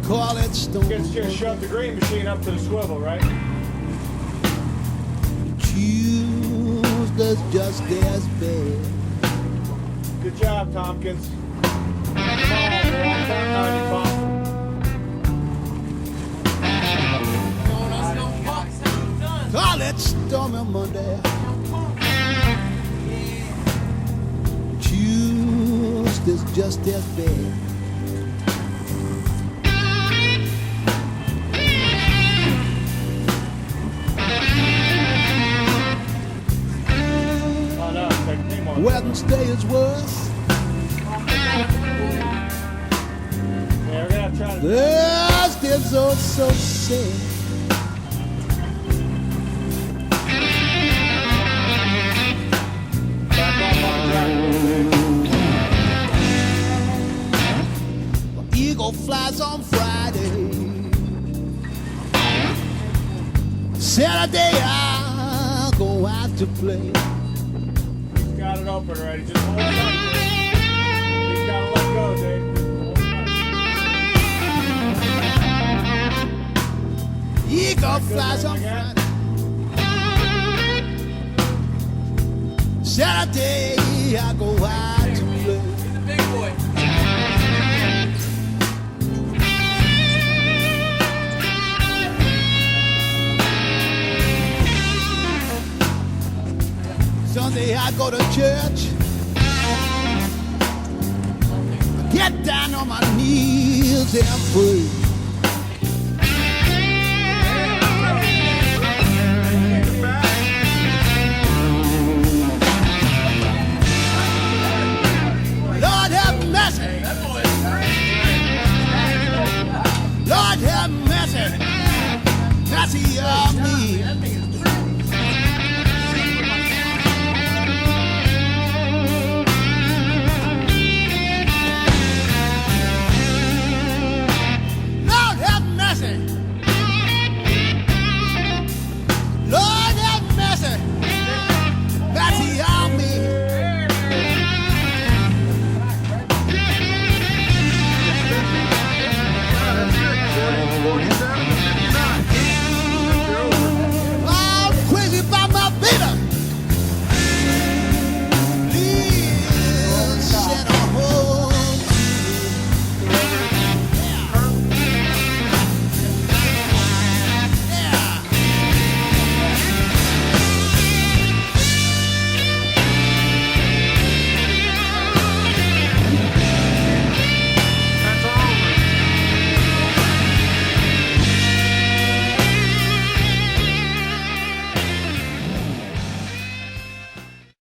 call it stone. Gets just shove the green machine up to the swivel, right? Tuesday's just as bad. Good job, Tompkins. Come on, we're all turn 95. Call it stormy Monday. Tuesday's just as bad. Oh no, take me more. Wednesday is worse. Yeah, we're gonna try to. Thursday's oh so sad. Back off on track. Eagle flies on Friday. Saturday I'll go out to play. Got it open already. Just hold on. He's gotta let go, Dave. Eagle flies on Friday. Saturday I go out to play. He's a big boy. Sunday I go to church. Get down on my knees and pray. Lord have mercy. Lord have mercy. Mercy on me.